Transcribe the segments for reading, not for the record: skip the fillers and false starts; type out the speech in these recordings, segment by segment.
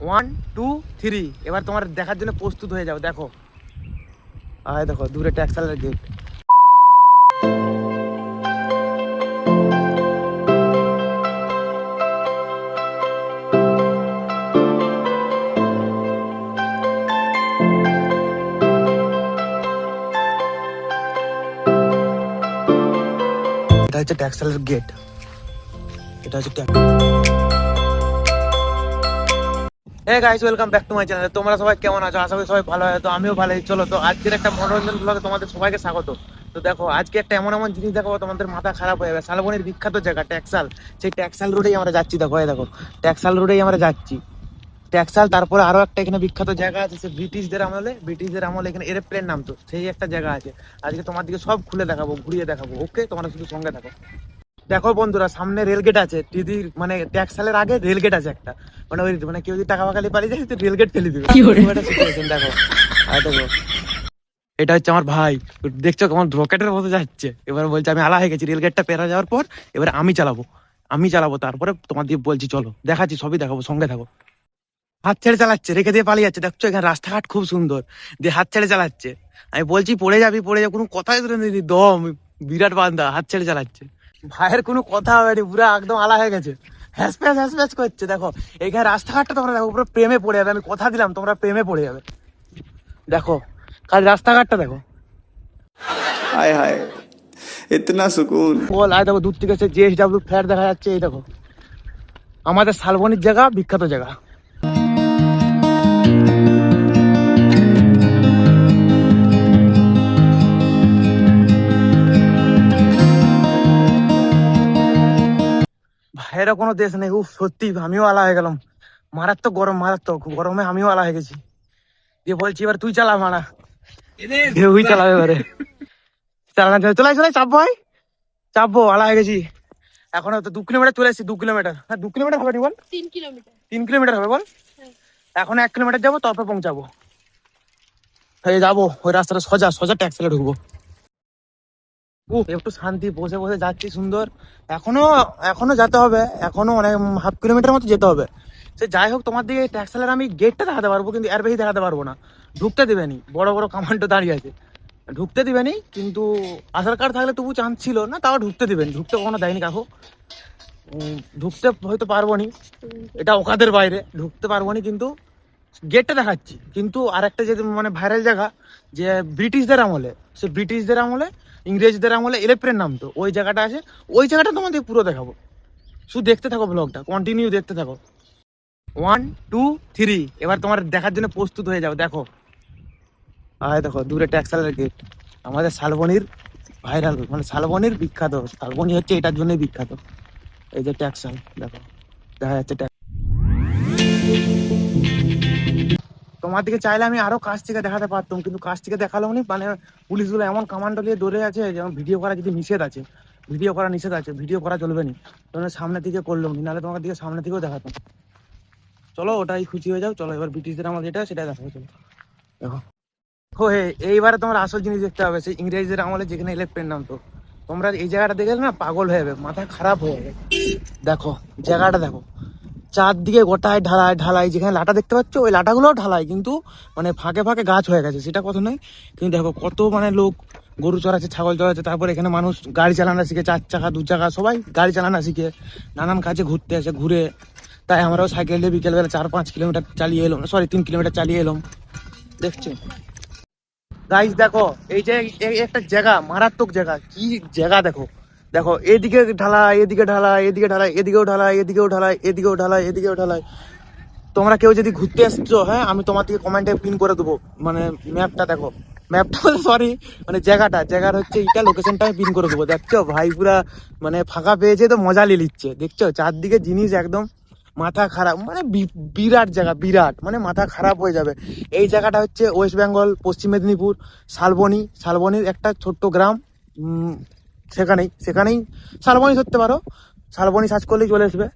One two three, এবার তোমার দেখার জন্য প্রস্তুত হয়ে যাও। দেখো দেখো দূরে ট্যাক্সালের গেট। এটা হচ্ছে ট্যাক্সালের গেট, এটা হচ্ছে hey guys, welcome back to my channel. তোমরা সবাই কেমন আছো? আশা করি সবাই ভালো আছো, আমিও ভালো আছি। চলো তো আজকের একটা মনোরঞ্জন ব্লগে তোমাদের সবাইকে স্বাগত। তো দেখো আজকে একটা এমন এমন জিনিস দেখাবো তোমাদের মাথা খারাপ হয়ে যাবে। শালবনির বিখ্যাত জায়গা ট্যাক্সাল, সেই ট্যাক্সাল রোডেই আমরা যাচ্ছি। দেখো দেখো ট্যাক্সাল রোডেই আমরা যাচ্ছি। ট্যাক্সাল, তারপরে আরো একটা এখানে বিখ্যাত জায়গা আছে, সে ব্রিটিশদের আমলে এখানে এরোপ্লেন নামতো, সেই একটা জায়গা আছে। আজকে তোমার দিকে সব খুলে দেখাবো, ঘুরিয়ে দেখাবো। ওকে, তোমরা শুধু সঙ্গে থাকো। দেখো বন্ধুরা, সামনে রেলগেট আছে। দিদির মানে ট্যাক্সালের আগে রেলগেট আছে একটা, মানে ওই মানে কেউ যদি টাকা ফাঁকালি পালিয়ে যায় তো রেলগেট ফেলে দিবে। দেখো দেখো, এটা হচ্ছে আমার ভাই। দেখছো কেমন রকেটের মতো যাচ্ছে। এবার বলছে আমি আলা হয়ে গেছি রেলগেটটা পেরা যাওয়ার পর, এবার আমি চালাবো তারপরে তোমার দিয়ে বলছি চলো, দেখাচ্ছি, সবই দেখাবো, সঙ্গে থাকো। হাত ছেড়ে চালাচ্ছে, রেখে দিয়ে পালিয়ে যাচ্ছে। দেখছো এখানে রাস্তাঘাট খুব সুন্দর, দিয়ে হাত ছেড়ে চালাচ্ছে। আমি বলছি পড়ে যাবি, কোনো কথাই ধরে নিদি, দম বিরাট বান্দা, হাত ছেড়ে চালাচ্ছে। ভাইয়ের কোনো কথা হবে না, পুরো একদম আলা হয়ে গেছে, হ্যাসপ্যাচ করছে। দেখো এইখানে রাস্তাঘাটটা তোমরা দেখো, পুরো প্রেমে পড়ে যাবে। আমি কথা দিলাম তোমরা প্রেমে পড়ে যাবে। দেখো কাল রাস্তাঘাটটা দেখো, हाय हाय इतना सुकून। বল আয়। দেখো দূর থেকে JSW ফ্ল্যাট দেখা যাচ্ছে। এই দেখো আমাদের শালবনির জায়গা, বিখ্যাত জায়গা। ভাইয়েরা কোনো দেশ নেই। উফ সত্যি আমিও আলা হয়ে গেলাম। মারাত্মক গরম, মারাত্মক গরমে আমিও আলা হয়ে গেছি। দিয়ে বলছি এবার তুই চালা, মারা ঢেউই চালাবে এবারে। চালানো চলাই চাপবো, আলা হয়ে গেছি। এখন তো 2 কিলোমিটার চলে এসেছি। 2 কিলোমিটার, হ্যাঁ 2 কিলোমিটার হবে নি বল, 3 কিলোমিটার হবে বল। এখন 1 কিলোমিটার যাবো, তারপর পৌঁছাবো। যাবো ওই রাস্তাটা সোজা সোজা ট্যাক্সিতে ঢুকবো। একটু শান্তি, বসে বসে যাচ্ছি, সুন্দর। এখনো যেতে হবে, এখনো অনেক হাফ কিলোমিটার মতো যেতে হবে। সে যাই হোক, তোমার দিকে ট্যাক্সেলের আমি গেটটা দেখাতে পারবো, কিন্তু এর বেশি দেখাতে পারবো না। ঢুকতে দিবেনি, বড় বড় কামান্ডো দাঁড়িয়ে আছে, ঢুকতে দিবেনি। কিন্তু আধার কার্ড থাকলে তবু চান্স ছিল না, তাও ঢুকতে দিবেন। ঢুকতে কখনো দেয়নি কাকু। ঢুকতে হয়তো পারবো নি, এটা ওকাদের বাইরে, ঢুকতে পারবো নি। কিন্তু গেটটা দেখাচ্ছি। কিন্তু আর একটা যে মানে ভাইরাল জায়গা, যে ব্রিটিশদের আমলে ইংরেজদের আমলে এরোপ্লেন নামতো, ওই জায়গাটা আছে। ওই জায়গাটা তোমাদের পুরো দেখাবো, শুধু দেখতে থাকো ব্লগটা, কন্টিনিউ দেখতে থাকো। 1 2 3, এবার তোমার দেখার জন্য প্রস্তুত হয়ে যাও। দেখো দেখো দূরে ট্যাক্সালের গেট, আমাদের শালবনির ভাইরাল, মানে শালবনির বিখ্যাত। শালবনি হচ্ছে এটার জন্যই বিখ্যাত। এই যে ট্যাক্সাল দেখো, দেখা যাচ্ছে। তোমার দিকে চাইলে আমি আরো কাছ থেকে দেখাতে পারতাম, কিন্তু কাছ থেকে দেখালো নি। মানে পুলিশগুলো এমন কামান্ডো নিয়ে দৌড়ে আছে, যেমন ভিডিও করা যদি নিষেধ আছে, ভিডিও করা চলবে না। তোমার সামনে থেকে করলো নি, নাহলে তোমার দিকে সামনে থেকেও দেখাতাম। চলো ওটাই খুশি হয়ে যাও। চলো এবার ব্রিটিশদের আমল যেটা, সেটা দেখাবো। চলো দেখো। এইবারে তোমার আসল জিনিস দেখতে হবে, সেই ইংরেজদের আমলে যেখানে এরোপ্লেন নামতো। তোমরা এই জায়গাটা দেখে না পাগল হয়ে যাবে, মাথা খারাপ হয়ে যাবে। দেখো জায়গাটা দেখো, চারদিকে গোটায় ঢালাই। যেখানে লাটা দেখতে পাচ্ছ, ওই লাটাগুলোও ঢালাই, কিন্তু মানে ফাঁকে ফাঁকে গাছ হয়ে গেছে, সেটা কথা নয়। কিন্তু দেখো কত মানে লোক গরু চড়াচ্ছে, ছাগল চড়াচ্ছে। তারপরে এখানে মানুষ গাড়ি চালানো শিখে, 4 চাকা 2 চাকা সবাই গাড়ি চালানো শিখে, নানান কাজে ঘুরতে আসে। ঘুরে তাই আমরাও সাইকেল দিয়ে বিকেলবেলা 4-5 কিলোমিটার চালিয়ে এলাম, 3 কিলোমিটার চালিয়ে এলাম। দেখছো গাইস, দেখো এই যে একটা জায়গা, মারাত্মক জায়গা। কি জায়গা দেখো, দেখো এদিকে ঢালাই, এদিকেও ঢালাই। তোমরা কেউ যদি ঘুরতে আসছো, হ্যাঁ আমি তোমার থেকে কমেন্টে পিন করে দেবো, মানে ম্যাপটা দেখো, সরি মানে জায়গার হচ্ছে এটা, লোকেশনটা আমি পিন করে দেবো। দেখছো ভাই পুরা মানে ফাঁকা পেয়েছে তো মজা নিয়ে নিচ্ছে। দেখছো চারদিকে জিনিস, একদম মাথা খারাপ, মানে বিরাট জায়গা, বিরাট, মানে মাথা খারাপ হয়ে যাবে। এই জায়গাটা হচ্ছে ওয়েস্ট বেঙ্গল, পশ্চিম মেদিনীপুর, শালবনির একটা ছোট্ট গ্রাম। সেখানেই শালবনি ধরতে পারো, শালবনি সার্চ করলেই চলে আসবে।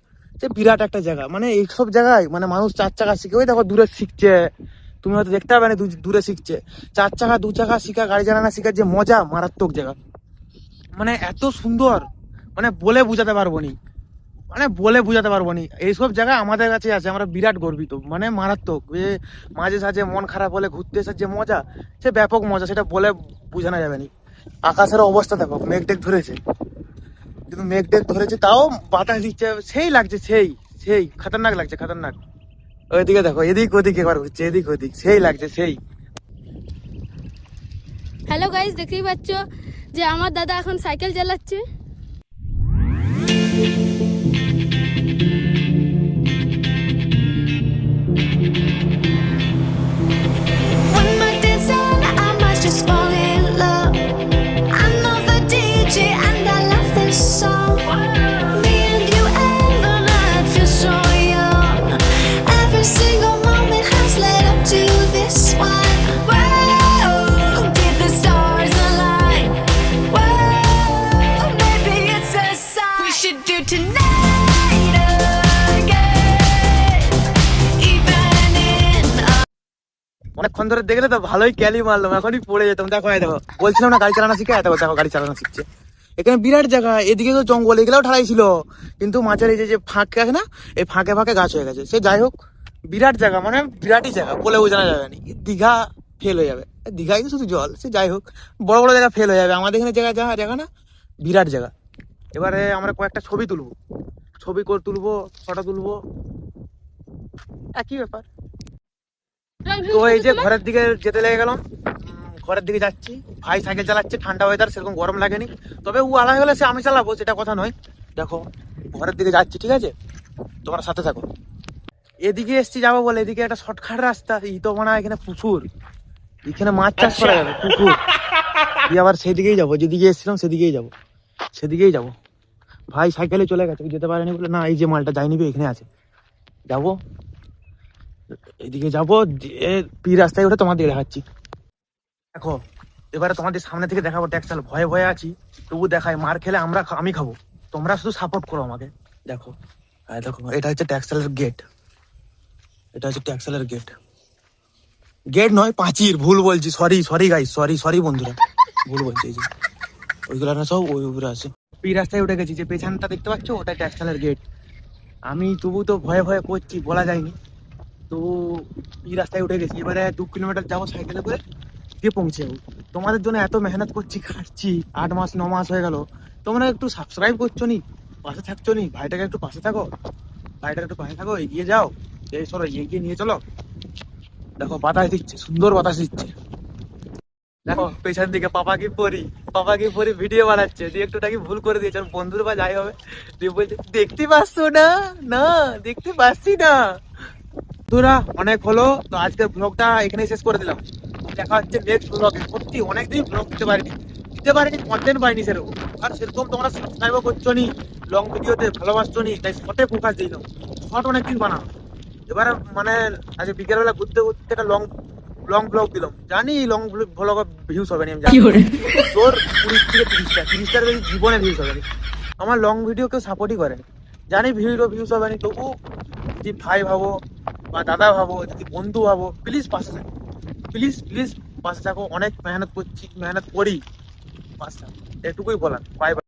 যে বিরাট একটা জায়গা, মানে এইসব জায়গায় মানে মানুষ 4 চাকা শিখে, ওই দেখো দূরে শিখছে, তুমি হয়তো দেখতে পাবে না, দূরে শিখছে। 4 চাকা 2 চাকা শিখা, গাড়ি চালানো শিখার যে মজা, মারাত্মক জায়গা, মানে এত সুন্দর, মানে বলে বুঝাতে পারবো নি। মানে বলে বোঝাতে পারবো না, এইসব জায়গায় আমাদের কাছে আছে, আমরা বিরাট গর্বিত, মানে মারাত্মক। মাঝে সাঝে মন খারাপ হলে ঘুরতে এসে যে মজা, সে ব্যাপক মজা, সেটা বলে বোঝানো যাবে না। আকাশের অবস্থা দেখো, মেঘ টেক ধরেছে, কিন্তু মেঘ টেক ধরেছে তাও বাতাস দিচ্ছে, সেই লাগছে, সেই সেই খতরনাক লাগছে, খতরনাক। ওইদিকে দেখো, এদিক ওদিক একবার হচ্ছে, এদিক ওদিক, সেই লাগছে, সেই। হ্যালো গাইস, দেখতেই পাচ্ছ যে আমার দাদা এখন সাইকেল চালাচ্ছে। When my day's on, I might just fall in love. I know the DJ and I love this song. Me and you and the night feel so young. Every single moment has led up to this one. Whoa, did the stars align? Whoa, maybe it's a sign. We should do tonight again, even in a অনেকক্ষণ ধরে দেখলে তো ভালোই Kelly মারলাম, এখনই পড়ে যেতাম। দেখো এই দেখো, বলছিলাম না গাড়ি চালানো শিখে, দেখো দেখো গাড়ি চালানো শিখছে। এখানে বিরাট জায়গা, এদিকে তো জঙ্গল, এগুলোও ঠাড়াই ছিল, কিন্তু মাঝের এই যে ফাঁকে আছে না, এই ফাঁকে ফাঁকে গাছ হয়ে গেছে। সে যাই হোক, বিরাট জায়গা, মানে বিরাটই জায়গা, বলে বোঝানো যাবে না। দীঘা ফেল হয়ে যাবে, দীঘায় তো শুধু জল, সে যাই হোক, বড় বড় জায়গা ফেল হয়ে যাবে, আমাদের এখানে জায়গা জায়গা জায়গা না, বিরাট জায়গা। এবারে আমরা কয়েকটা ছবি তুলবো, তুলবো, ফটো তুলবো, একই ব্যাপার। তো এই যে ঘরের দিকে যেতে লেগে গেলাম, ঘরের দিকে যাচ্ছি। ভাই সাইকেল চালাচ্ছে, ঠান্ডা ওয়েদার, সেরকম গরম লাগেনি, তবে ও আলাদা হলে সে আমি চালাবো, সেটা কথা নয়। দেখো ঘরের দিকে যাচ্ছি, ঠিক আছে, তোমার সাথে থাকো। এদিকে এসছি যাবো বলে, এদিকে একটা শর্টকাট রাস্তা, এই তো মানে এখানে পুকুর, এখানে মাছ চাষ করা যাবে, পুকুর দিয়ে আবার সেদিকেই যাবো, যেদিকে এসছিলাম সেদিকেই যাবো। ভাই সাইকেলে চলে গেছে, ও যেতে পারেনি বলে, না এই যে মালটা যাই নিবি, এখানে আছে, যাবো এদিকে যাবো, পি রাস্তায় উঠে তোমার দিকে দেখাচ্ছি। দেখো এবারে তোমাদের সামনে থেকে দেখাবো ট্যাক্সাল, ভয়ে ভয়ে আছি তবু দেখাই, মার খেলে আমি খাবো, তোমরা শুধু সাপোর্ট করো আমাকে। দেখো দেখো, এটা হচ্ছে ট্যাক্সালের গেট, গেট নয় পাঁচির, ভুল বলছি, সরি গাইস, সরি বন্ধুরা, ভুল বলছি। এই যে ওইগুলো না সব ওই উপরে আছে। পি রাস্তায় উঠে গেছি, যে পেছনটা দেখতে পাচ্ছ ওটা ট্যাক্সালের গেট। আমি তবু তো ভয়ে ভয়ে করছি, বলা যায়নি, তো এই রাস্তায় উঠে গেছি। এবারে 2 কিলোমিটার যাবো সাইকেলে করে, দিয়ে পৌঁছে যাবো। তোমাদের জন্য এত মেহনত করছি, খাচ্ছি, 8 মাস 9 মাস হয়ে গেল, তোমরা একটু সাবস্ক্রাইব করছো নি, পাশে থাকছো নি, ভাইটাকে একটু পাশে থাকো, এগিয়ে যাও, এই সরো, এগিয়ে নিয়ে চলো। দেখো বাতাস দিচ্ছে, সুন্দর বাতাস দিচ্ছে। দেখো পেছন দিকে পাপা কি পরি ভিডিও বানাচ্ছে, দিয়ে একটুটাকে ভুল করে দিয়েছে, আর বন্ধুর বা যাই হবে, দিয়ে বলছে দেখতে পাচ্ছ না, দেখতে পাচ্ছি না। বন্ধুরা অনেক হলো, তো আজকের ব্লগটা এখানে শেষ করে দিলাম। দেখা হচ্ছে নেক্সট ব্লগে। সত্যি অনেকদিন ব্লগ দিতে পারিনি, কন্টেন্ট পাইনি সেরকম, আর সেরকম তোমরা সাবস্ক্রাইবও করছো নি, লং ভিডিওতে ভালোবাসছো নি, তাই শর্টে ফোকাস দিলাম। শর্ট অনেকদিন বানানো, এবার মানে আজ বিকেলবেলা ঘুরতে একটা লং ব্লগ দিলাম, জানি লং ব্লগ ভিউজ হবে না, আমি জানি তোর 20 থেকে 30টার বেশি জীবনে ভিউজ হবে না। আমার লং ভিডিও কেউ সাপোর্টই করেনি, জানি ভিউজ হবে না, তবু যদি ভাই ভাবো বা দাদা ভাবো, যদি বন্ধু ভাবো, প্লিজ পাশে থাকো, প্লিজ পাশে থাকো। অনেক মেহনত করি, পাশে থাকো, এটুকুই বলার। Bye bye.